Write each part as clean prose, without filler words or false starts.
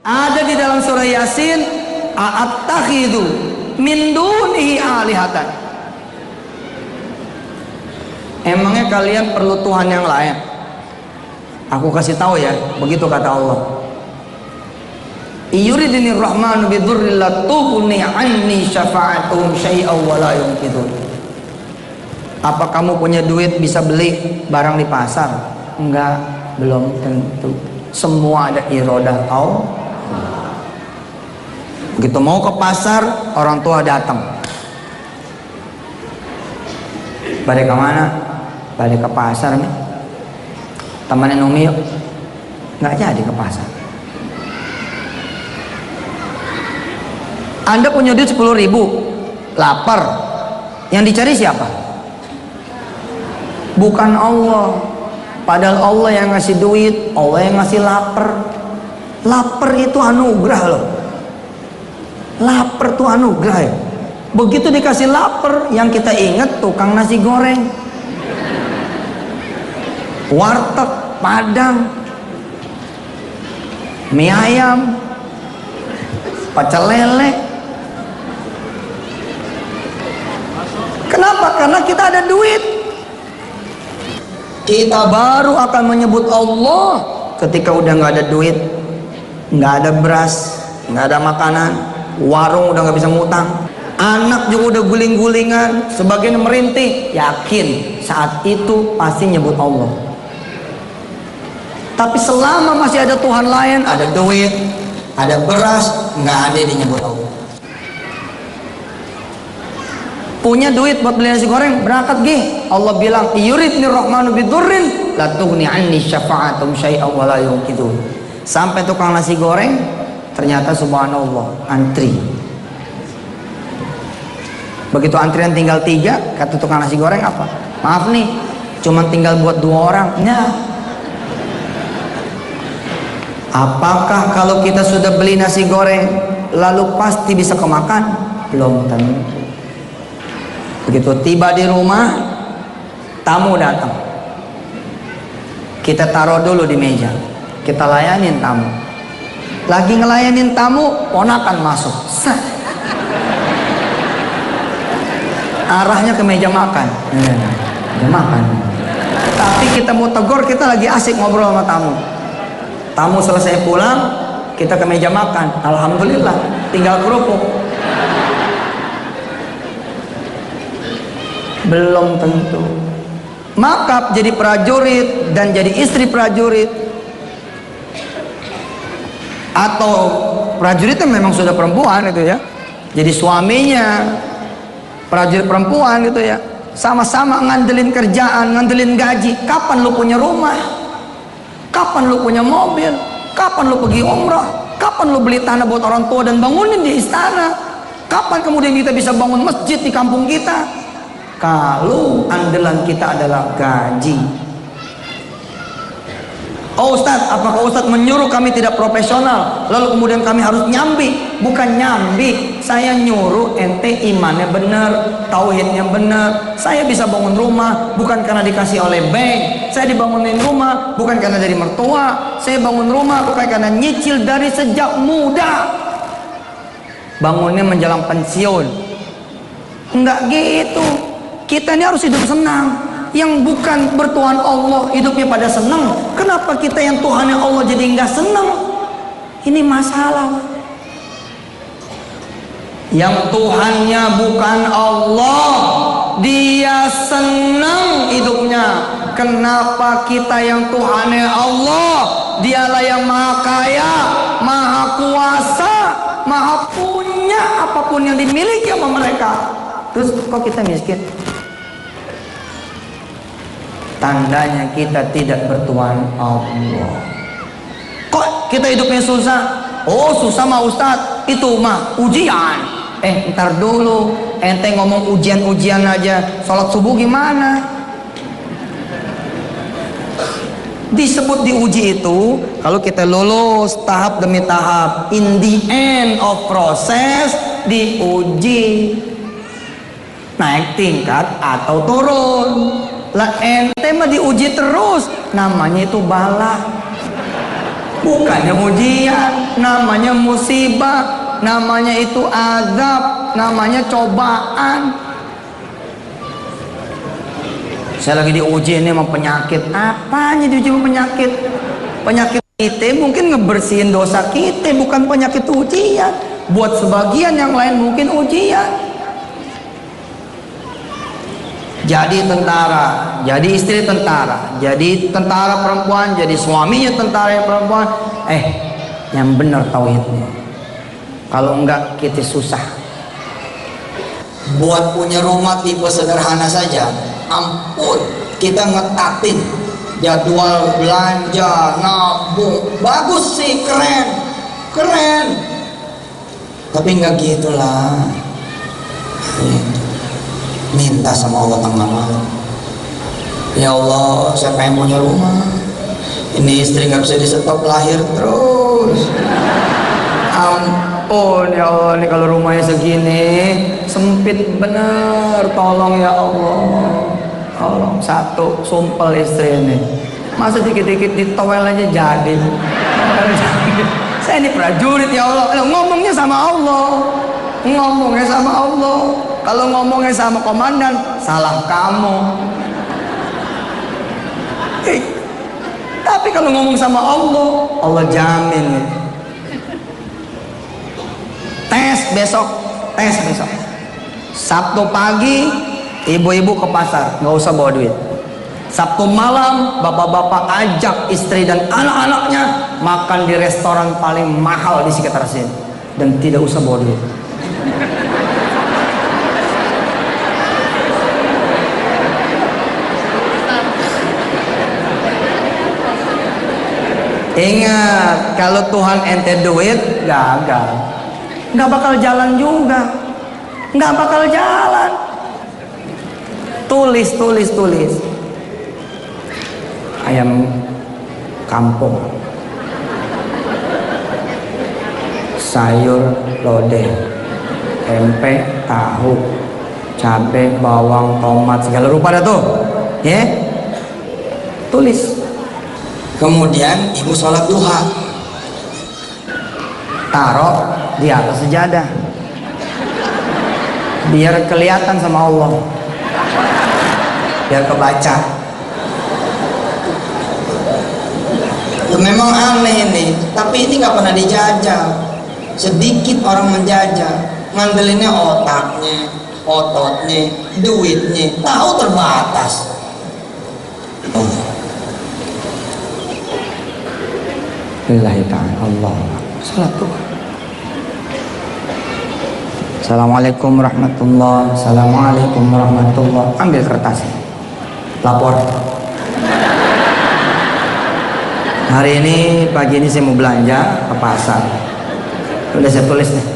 Ada di dalam surah Yasin, a'attakhidhu min dunihi alihatan. Emangnya kalian perlu Tuhan yang lain? Aku kasih tahu ya, begitu kata Allah. Yuridinir rahmanu bidurril la tughni anni syafa'atuhum syai'aw wa la yunqidun. Apa kamu punya duit bisa beli barang di pasar? Enggak, belum tentu. Semua ada iradah Allah. Begitu mau ke pasar, orang tua datang. Balik ke mana? Balik ke pasar nih. Temenin Umi yuk. Nggak jadi ke pasar. Anda punya duit 10.000, lapar. Yang dicari siapa? Bukan Allah. Padahal Allah yang ngasih duit, Allah yang ngasih lapar. Lapar itu anugerah loh. Lapar tuh anugerah ya. Begitu dikasih lapar, yang kita ingat tukang nasi goreng, warteg Padang, mie ayam, pecel lele. Kenapa? Karena kita ada duit. Kita baru akan menyebut Allah ketika udah nggak ada duit, nggak ada beras, nggak ada makanan, warung udah nggak bisa ngutang, anak juga udah guling-gulingan, sebagian merintih. Yakin saat itu pasti nyebut Allah. Tapi selama masih ada Tuhan lain, ada duit, ada beras, nggak ada yang nyebut Allah. Punya duit buat beli nasi goreng, berangkat gih. Allah bilang, yuridnir rahmanu bidurrin la tughni anni syafa'atum syai'aw wa la yunqidun. Sampai tukang nasi goreng, ternyata subhanallah antri. Begitu antrian tinggal 3, kata tukang nasi goreng apa? Maaf nih, cuman tinggal buat 2 orang. Nah, apakah kalau kita sudah beli nasi goreng lalu pasti bisa kemakan? Belum tentu. Begitu tiba di rumah, tamu datang, kita taruh dulu di meja, kita layanin tamu. Lagi ngelayanin tamu, ponakan masuk, arahnya ke meja makan. Meja makan. Tapi kita mau tegur, kita lagi asik ngobrol sama tamu. Tamu selesai pulang, kita ke meja makan. Alhamdulillah, tinggal kerupuk. Belum tentu. Maka jadi prajurit dan jadi istri prajurit, atau prajuritnya memang sudah perempuan itu ya, jadi suaminya prajurit perempuan gitu ya, sama-sama ngandelin kerjaan, ngandelin gaji. Kapan lu punya rumah? Kapan lu punya mobil? Kapan lu pergi umrah? Kapan lu beli tanah buat orang tua dan bangunin di istana? Kapan kemudian kita bisa bangun masjid di kampung kita? Kalau andalan kita adalah gaji. Oh Ustadz, apakah Ustadz menyuruh kami tidak profesional lalu kemudian kami harus nyambi? Bukan nyambi, saya nyuruh ente imannya benar, tauhidnya benar. Saya bisa bangun rumah bukan karena dikasih oleh bank. Saya dibangunin rumah bukan karena dari mertua. Saya bangun rumah bukan karena nyicil dari sejak muda. Bangunnya menjelang pensiun. Enggak gitu. Kita ini harus hidup senang. Yang bukan bertuhan Allah hidupnya pada senang. Kenapa kita yang Tuhannya Allah jadi enggak senang? Ini masalah. Yang Tuhannya bukan Allah, dia senang hidupnya. Kenapa kita yang Tuhannya Allah, dialah yang maha kaya, maha kuasa, maha punya apapun yang dimiliki sama mereka, terus kok kita miskin? Tandanya kita tidak bertuhan Allah. Kok kita hidupnya susah? Oh susah mah Ustadz, itu mah ujian. Ntar dulu, ente ngomong ujian-ujian aja, sholat subuh gimana? Disebut diuji itu kalau kita lulus tahap demi tahap, in the end of process diuji, naik tingkat atau turun. Lah ente mah diuji terus, namanya itu bala. Bukannya ujian, namanya musibah, namanya itu azab, namanya cobaan. Saya lagi diuji ini sama penyakit. Apanya diuji sama penyakit? Penyakit kita mungkin ngebersihin dosa kita, bukan penyakit ujian. Buat sebagian yang lain mungkin ujian. Jadi tentara, jadi istri tentara, jadi tentara perempuan, jadi suaminya tentara yang perempuan. Yang benar tauhidnya. Kalau enggak kita susah. Buat punya rumah tipe sederhana saja, ampun, kita ngetatin jadwal belanja, nabung, bagus sih, keren. Tapi enggak gitulah. Minta sama Allah tengah malam, ya Allah, saya pengen punya rumah, ini istri nggak bisa di-stop, lahir terus. Ampun ya Allah, ini kalau rumahnya segini sempit bener, tolong ya Allah, tolong. Satu, sumpel istri ini, masa dikit-dikit ditowel aja jadi. Saya ini prajurit ya Allah, ngomongnya sama Allah, ngomongnya sama Allah. Kalau ngomongnya sama komandan, salah kamu. Tapi kalau ngomong sama Allah, Allah jamin. Tes besok. Sabtu pagi, ibu-ibu ke pasar, nggak usah bawa duit. Sabtu malam, bapak-bapak ajak istri dan anak-anaknya makan di restoran paling mahal di sekitar sini, dan tidak usah bawa duit. Ingat, kalau Tuhan ente duit, gagal. Nggak bakal jalan juga. Nggak bakal jalan. Tulis. Ayam kampung, sayur lodeh, tempe, tahu, cabai, bawang, tomat, segala rupa dah tuh. Ya? Tulis. Kemudian ibu sholat duha, taruh di atas sejadah, biar kelihatan sama Allah, biar kebaca. Memang aneh ini, tapi ini nggak pernah dijajah. Sedikit orang menjajah, ngandelinnya otaknya, ototnya, duitnya, tahu terbatas. Lillahi ta'ala, Allah. Salat tuh. Assalamualaikum warahmatullahi. Assalamualaikum warahmatullahi. Ambil kertas, lapor. Hari ini, pagi ini saya mau belanja ke pasar. Udah saya tulis nih.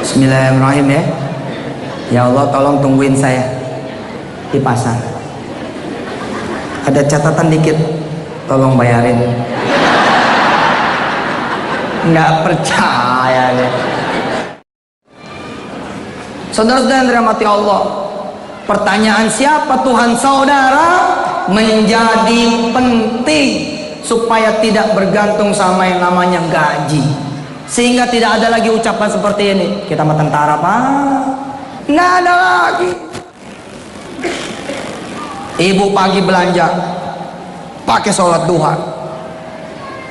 Bismillahirrahmanirrahim ya. Ya Allah, tolong tungguin saya di pasar. Ada catatan dikit, tolong bayarin. Nggak percaya deh. Saudara-saudara yang dirahmati Allah, pertanyaan siapa Tuhan saudara menjadi penting supaya tidak bergantung sama yang namanya gaji, sehingga tidak ada lagi ucapan seperti ini, kita mah tentara Pak. Nggak ada lagi. Ibu pagi belanja pakai sholat duha,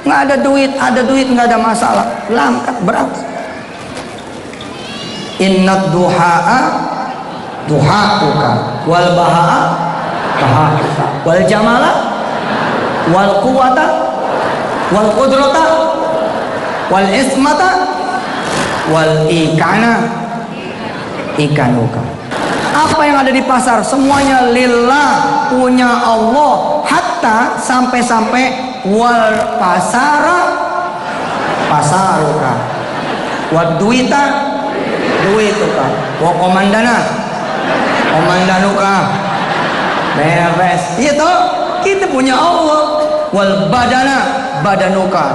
nggak ada duit nggak ada masalah, langkat berangkat. Innad duhaa duhauka wal bahaa bahauka wal jamala wal quwata wal qudrata wal ismata wal ikanuka. Apa yang ada di pasar semuanya lillah, punya Allah. Hatta sampai wal pasaruka wad duita duituka wa komandanuka beres. Itu kita punya Allah. Wal badanuka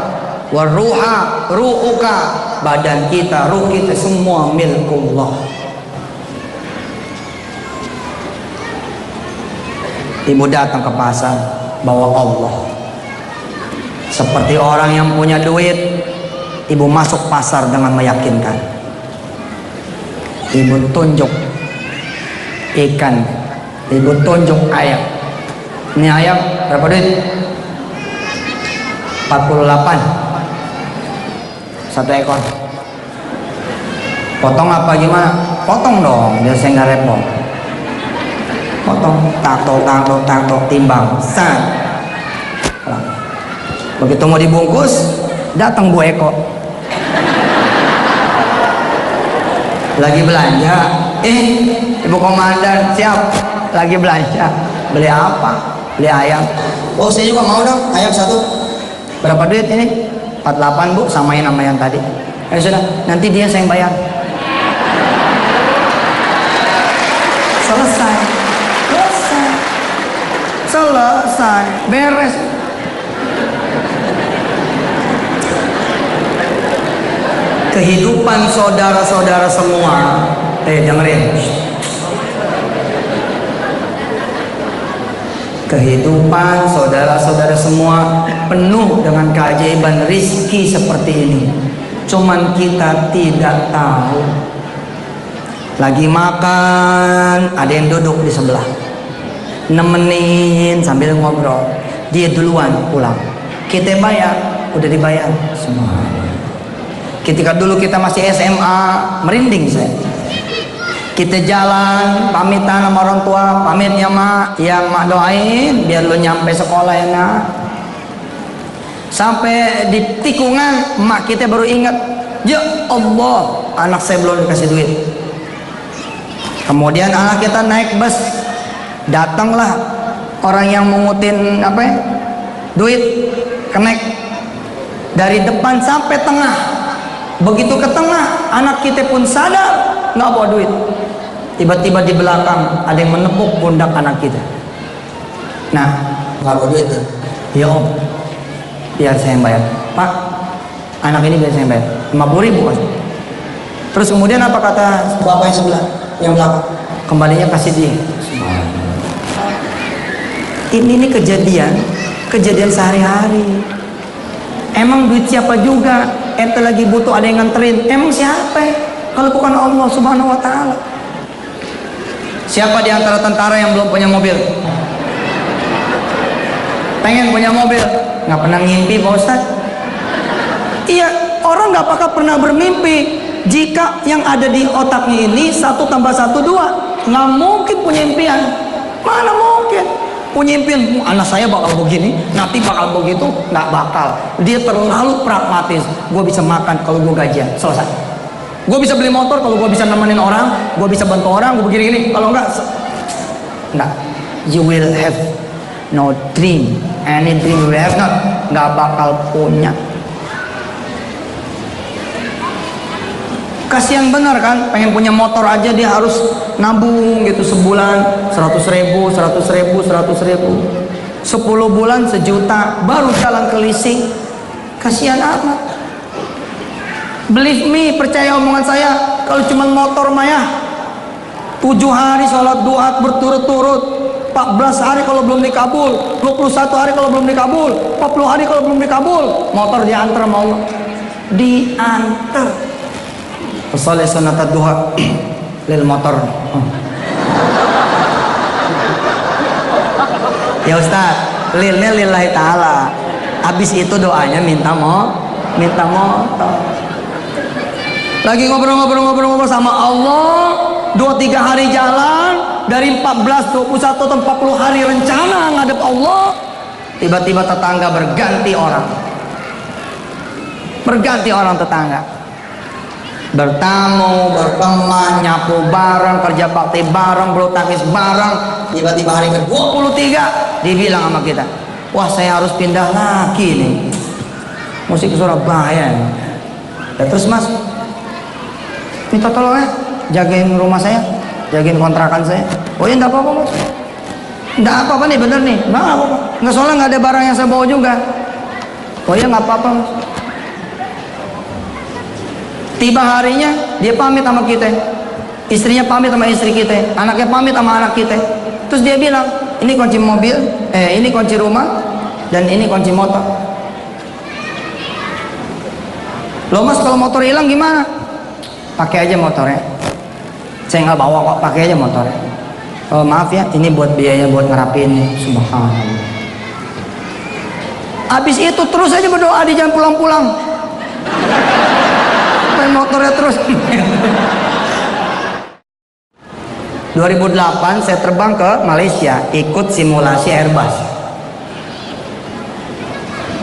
wal ruhuka, badan kita, ruh kita semua milik-Allah. Ibu datang ke pasar bawa Allah. Seperti orang yang punya duit, ibu masuk pasar dengan meyakinkan. Ibu tunjuk ikan, ibu tunjuk ayam. Ini ayam berapa duit? 48 satu ekor. Potong apa gimana? Potong dong, biar saya nggak repot. Potong, tato, timbang, san. Begitu mau dibungkus, datang Bu Eko. Lagi belanja, Ibu Komandan siap, lagi belanja. Beli apa? Beli ayam. Oh, saya juga mau dong, ayam satu. Berapa duit ini? 48 Bu, samain sama yang tadi. Ya sudah, nanti dia saya yang bayar. Selesai, beres. Kehidupan saudara-saudara semua, dengerin. Kehidupan saudara-saudara semua penuh dengan keajaiban rizki seperti ini. Cuman kita tidak tahu. Lagi makan, ada yang duduk di sebelah, nemenin sambil ngobrol. Dia duluan pulang. Kita bayar, udah dibayar semua. Ketika dulu kita masih SMA, merinding saya. Kita jalan, pamitan sama orang tua, pamit ya mak, yang mak doain biar lu nyampe sekolah ya nak. Sampai di tikungan, mak kita baru ingat, ya Allah, anak saya belum dikasih duit. Kemudian anak kita naik bus, datanglah orang yang mengutin duit, kenek dari depan sampai tengah. Begitu ke tengah, anak kita pun sadar nggak bawa duit. Tiba-tiba di belakang ada yang menepuk pundak anak kita. Nah, nggak bawa duit tuh. Ya om, biar saya yang bayar. Pak, anak ini biar saya yang bayar. 50.000 mas. Terus kemudian apa kata bapak yang sebelah, yang belakang? Kembalinya kasih dia. Ini kejadian sehari-hari. Emang duit siapa juga? Ente lagi butuh ada yang nganterin. Emang siapa? Kalau bukan Allah Subhanahu wa Ta'ala. Siapa di antara tentara yang belum punya mobil? Pengen punya mobil? Nggak pernah ngimpi Pak Ustadz? Iya, orang nggak bakal pernah bermimpi jika yang ada di otaknya ini 1 tambah 1 2. Nggak mungkin punya impian. Mana mungkin punya impian anak saya bakal begini, nanti bakal begitu? Nggak bakal. Dia terlalu pragmatis. Gue bisa makan kalau gue gajian, selesai. Gue bisa beli motor kalau gue bisa nemenin orang, gue bisa bantu orang, gue begini-gini. Kalau enggak, you will have no dream. Any dream you will have not. Nggak bakal punya. Kasihan benar kan, pengen punya motor aja dia harus nabung gitu sebulan 100.000, 100.000, 100.000, 10 bulan 1 juta, baru jalan ke leasing. Kasihan amat. Believe me, percaya omongan saya, kalau cuma motor maya 7 hari sholat duha berturut-turut, 14 hari kalau belum dikabul, 21 hari kalau belum dikabul, 40 hari kalau belum dikabul, motor diantar sama Allah. Diantar. Salih sunat duha lil motor. Ya Ustaz, lilnya lillahi ta'ala. Habis itu doanya minta motor. Lagi ngobrol sama Allah, 2-3 hari jalan, dari 14, 21 atau 40 hari rencana ngadep Allah, tiba-tiba tetangga berganti orang tetangga. Bertamu, berteman, nyapu bareng, kerja bakti bareng, bulu tangkis bareng. Tiba-tiba hari ke-23 dibilang sama kita, wah saya harus pindah lagi nih, mesti ke Surabaya nih. Dan terus mas, minta tolong ya, jagain rumah saya, jagain kontrakan saya. Oh ya, enggak apa-apa mas, enggak apa-apa nih, bener nih, enggak apa-apa. Enggak, soalnya enggak ada barang yang saya bawa juga. Oh ya, enggak apa-apa mas. Tiba harinya dia pamit sama kita, istrinya pamit sama istri kita, anaknya pamit sama anak kita. Terus dia bilang, ini kunci mobil, ini kunci rumah, dan ini kunci motor. Loh mas, kalau motor hilang gimana? Pakai aja motornya. Saya nggak bawa kok, pakai aja motornya. Oh, maaf ya, ini buat biaya buat ngerapin. Subhanallah. Habis itu terus aja berdoa, di jangan pulang-pulang. Pakai motornya terus. 2008 saya terbang ke Malaysia, ikut simulasi Airbus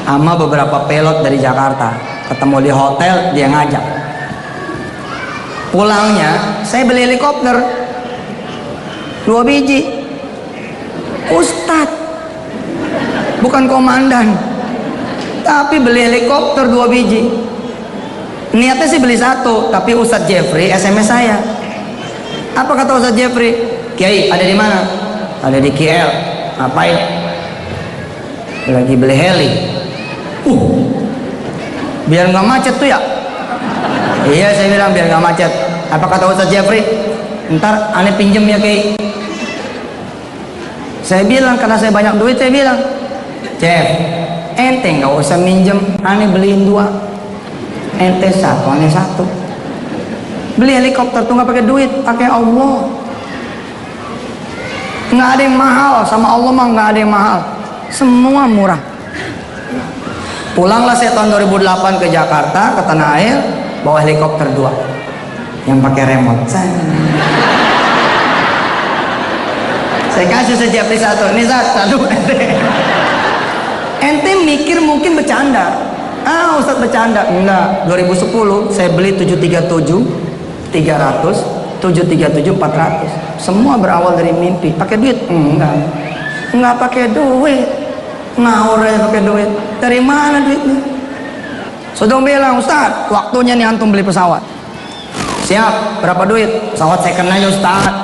sama beberapa pilot dari Jakarta. Ketemu di hotel, dia ngajak. Pulangnya saya beli helikopter 2 biji. Ustadz, bukan komandan, tapi beli helikopter 2 biji. Niatnya sih beli 1, tapi Ustadz Jeffrey SMS saya. Apa kata Ustadz Jeffrey? Kiai, ada di mana? Ada di KL. Ngapain? Lagi beli heli. Biar nggak macet tuh ya. Iya, saya bilang biar nggak macet. Apa kata Ustadz Jeffrey? Ntar aneh pinjem ya Kiai. Saya bilang, karena saya banyak duit, saya bilang, Jeff, ente nggak usah minjem, aneh beliin 2. Ente 1, aneh 1. Beli helikopter tuh nggak pakai duit, pakai Allah. Nggak ada yang mahal, sama Allah mah nggak ada yang mahal, semua murah. Pulanglah saya tahun 2008 ke Jakarta, ke Tanah Air, bawa helikopter 2 yang pakai remote. Saya kasih sejak 1, ini 1 ente mikir mungkin bercanda. Ustadz bercanda. Enggak, 2010 saya beli 737 300, 737 400. Semua berawal dari mimpi. Pakai duit? Enggak pakai duit. Ngawur aja pakai duit. Dari mana duitnya? Sudah bilang, Ustadz, waktunya nih antum beli pesawat. Siap, berapa duit? Pesawat second aja Ustadz.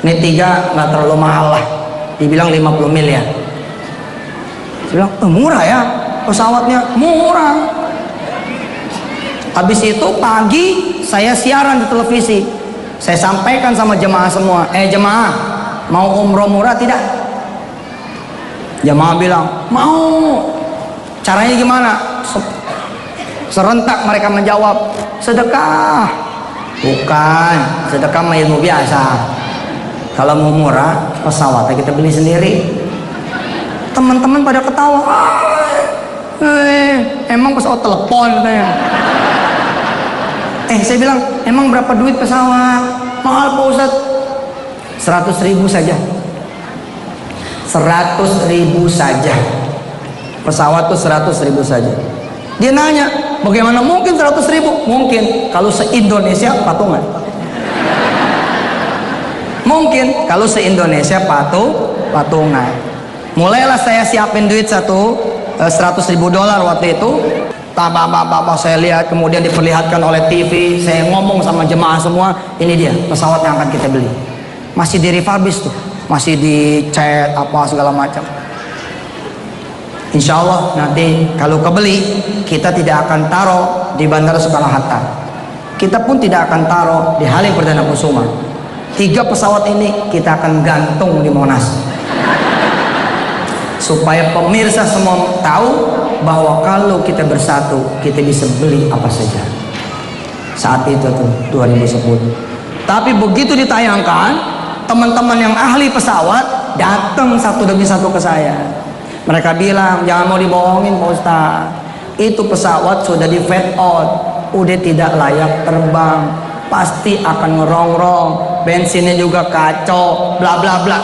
Ini 3 nggak terlalu mahal lah. Dibilang 50 miliar. Saya bilang, murah ya pesawatnya, murah. Habis itu pagi saya siaran di televisi. Saya sampaikan sama jemaah semua, jemaah, mau umroh murah tidak? Jemaah bilang, mau. Caranya gimana? Serentak mereka menjawab, sedekah. Bukan, sedekah mah ilmu biasa. Kalau mau murah, pesawatnya kita beli sendiri. Teman-teman pada ketawa. Emang pesawat telepon katanya. Saya bilang, emang berapa duit pesawat? Mahal Pak Ustadz. 100.000 saja. 100.000 saja. Pesawat tuh 100.000 saja. Dia nanya, bagaimana mungkin 100.000? Mungkin kalau se-Indonesia patungan. Mungkin kalau se-Indonesia patungan. Mulailah saya siapin duit $100.000 waktu itu. Bapak saya lihat, kemudian diperlihatkan oleh TV. Saya ngomong sama jemaah semua, ini dia pesawat yang akan kita beli. Masih di refurbish tuh, masih dicat apa segala macam. Insya Allah nanti kalau kebeli, kita tidak akan taruh di Bandara Soekarno-Hatta. Kita pun tidak akan taruh di Halim Perdana Kusuma. 3 pesawat ini kita akan gantung di Monas. Supaya pemirsa semua tahu bahwa kalau kita bersatu, kita bisa beli apa saja. Saat itu tuh 2010. Tapi begitu ditayangkan, teman-teman yang ahli pesawat datang satu demi satu ke saya. Mereka bilang, jangan mau dibohongin Pak Ustaz, itu pesawat sudah di fade out, udah tidak layak terbang, pasti akan ngerongrong, bensinnya juga kacau, bla bla bla.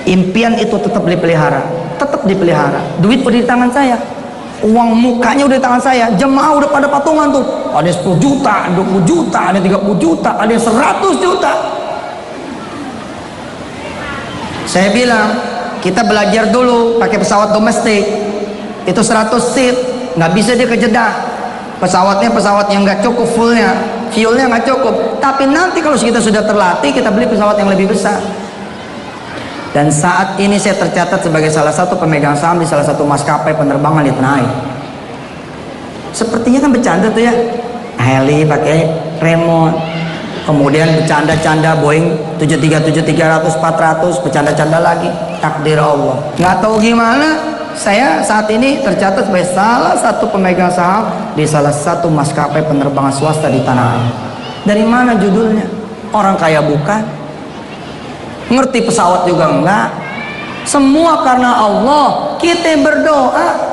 Impian itu tetap dipelihara, duit udah di tangan saya, uang mukanya udah di tangan saya. Jemaah udah pada patungan tuh, ada 10 juta, 20 juta, ada 30 juta, ada 100 juta. Saya bilang, kita belajar dulu pakai pesawat domestik, itu 100 seat, nggak bisa dia ke Jeddah. Pesawatnya pesawat yang nggak cukup fuelnya nggak cukup. Tapi nanti kalau kita sudah terlatih, kita beli pesawat yang lebih besar. Dan saat ini saya tercatat sebagai salah satu pemegang saham di salah satu maskapai penerbangan di tanah air. Sepertinya kan bercanda tuh ya, heli pakai remote, kemudian bercanda-canda Boeing 737-300, 400, bercanda-canda lagi. Takdir Allah. Nggak tahu gimana, saya saat ini tercatat sebagai salah satu pemegang saham di salah satu maskapai penerbangan swasta di tanah air. Dari mana judulnya? Orang kaya bukan? Ngerti pesawat juga enggak? Semua karena Allah. Kita berdoa